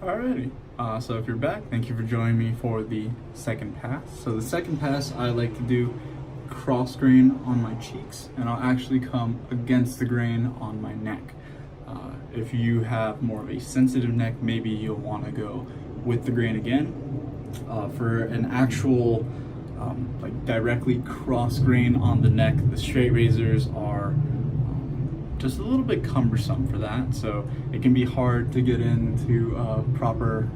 Alrighty, so if you're back, thank you for joining me for the second pass. So the second pass, I like to do cross grain on my cheeks, and I'll actually come against the grain on my neck. If you have more of a sensitive neck, maybe you'll want to go with the grain again. For an actual like directly cross grain on the neck, the straight razors are just a little bit cumbersome for that, so it can be hard to get into a proper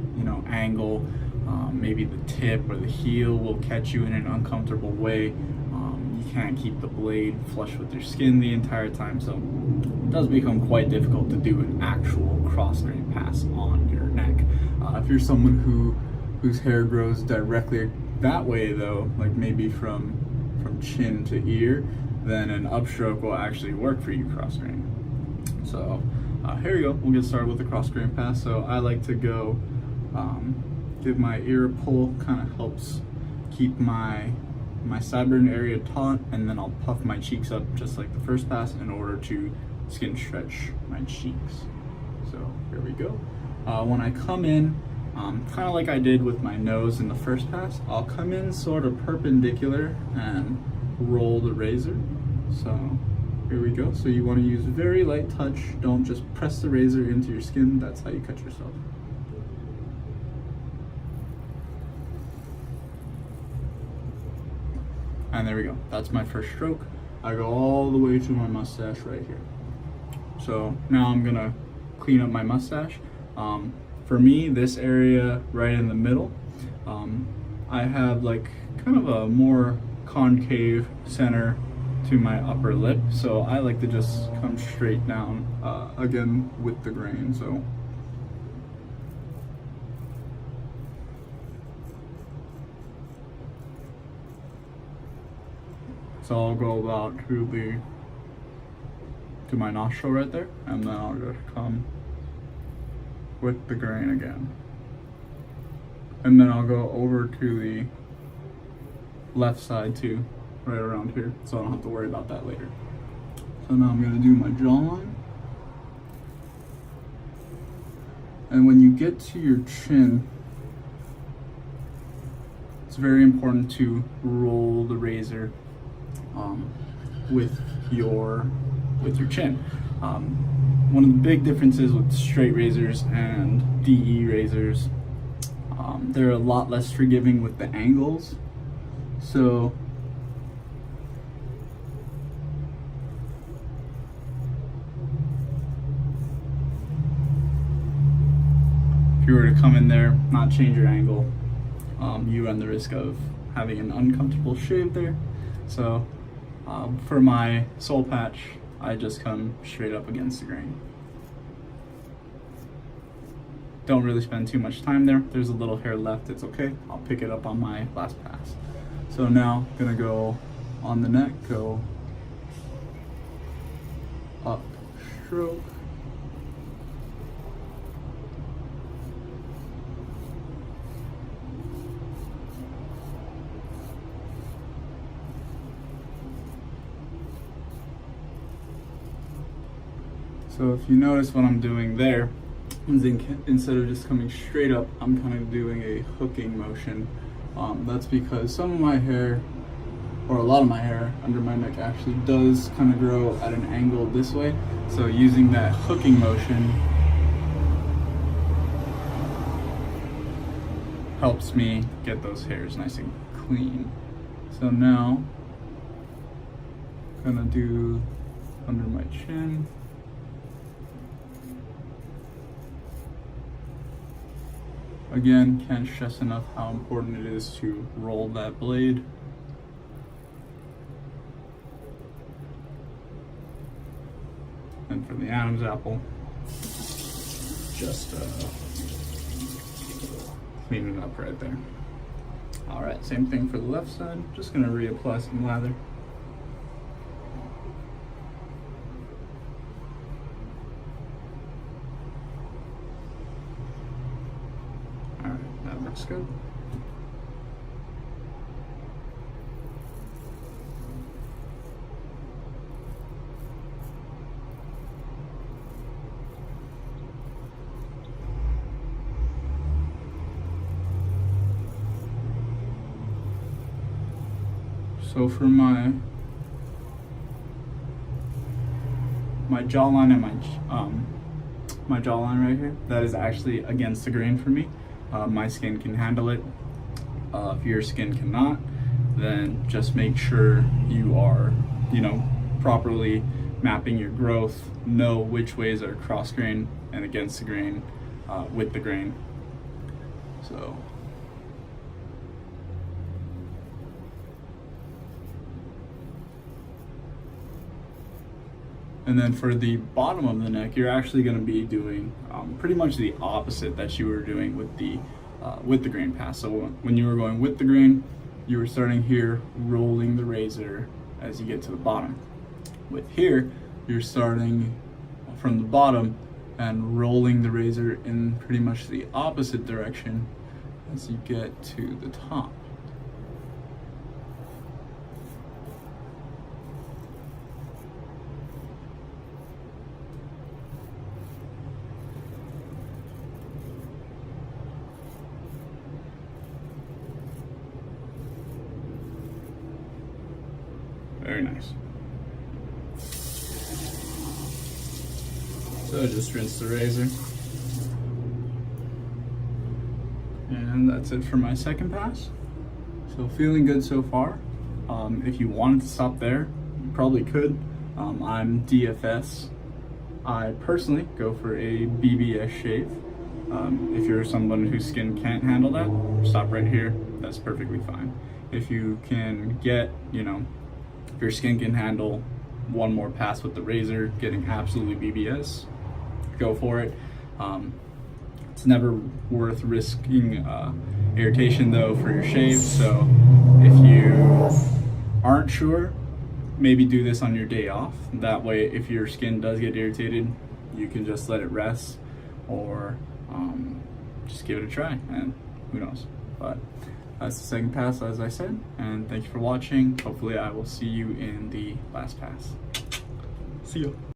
angle. Maybe the tip or the heel will catch you in an uncomfortable way. You can't keep the blade flush with your skin the entire time, so it does become quite difficult to do an actual cross grain pass on your neck. If you're someone whose hair grows directly that way though, like maybe from chin to ear, then an upstroke will actually work for you cross grain. So here we go, we'll get started with the cross grain pass. So I like to go give my ear a pull, kind of helps keep my sideburn area taut, and then I'll puff my cheeks up just like the first pass in order to skin stretch my cheeks. So here we go. When I come in, kind of like I did with my nose in the first pass, I'll come in sort of perpendicular and roll the razor. So here we go. So you want to use very light touch. Don't just press the razor into your skin. That's how you cut yourself. And there we go. That's my first stroke. I go all the way to my mustache right here. So now I'm gonna clean up my mustache. For me, this area right in the middle, I have like kind of a more concave center to my upper lip, so I like to just come straight down again with the grain. So I'll go about to my nostril right there, and then I'll just come with the grain again. And then I'll go over to the left side too, right around here, so I don't have to worry about that later. So now I'm gonna do my jawline. And when you get to your chin, it's very important to roll the razor with your chin. One of the big differences with straight razors and DE razors, they're a lot less forgiving with the angles. So if you were to come in there, not change your angle, you run the risk of having an uncomfortable shave there. So for my soul patch, I just come straight up against the grain. Don't really spend too much time there. There's a little hair left, it's okay. I'll pick it up on my last pass. So now I'm gonna go on the neck, go up, stroke, so if you notice what I'm doing there, instead of just coming straight up, I'm kind of doing a hooking motion. That's because some of my hair, or a lot of my hair under my neck actually does kind of grow at an angle this way. So using that hooking motion helps me get those hairs nice and clean. So now I'm gonna do under my chin. Again, can't stress enough how important it is to roll that blade. And for the Adam's apple, just clean it up right there. All right, same thing for the left side. Just gonna reapply some lather. That looks good. So for my jawline and my jawline right here, that is actually against the grain for me. My skin can handle it. If your skin cannot, then just make sure you are, properly mapping your growth, know which ways are cross grain and against the grain, with the grain. So and then for the bottom of the neck, you're actually going to be doing pretty much the opposite that you were doing with the grain pass. So when you were going with the grain, you were starting here, rolling the razor as you get to the bottom. With here, you're starting from the bottom and rolling the razor in pretty much the opposite direction as you get to the top. Very nice. So just rinse the razor. And that's it for my second pass. So feeling good so far. If you wanted to stop there, you probably could. I'm DFS. I personally go for a BBS shave. If you're someone whose skin can't handle that, stop right here. That's perfectly fine. If you can get, if your skin can handle one more pass with the razor, getting absolutely BBS, go for it. It's never worth risking irritation though for your shave. So if you aren't sure, maybe do this on your day off. That way, if your skin does get irritated, you can just let it rest, or just give it a try, and who knows. But that's the second pass, as I said, and thank you for watching. Hopefully I will see you in the last pass. See ya.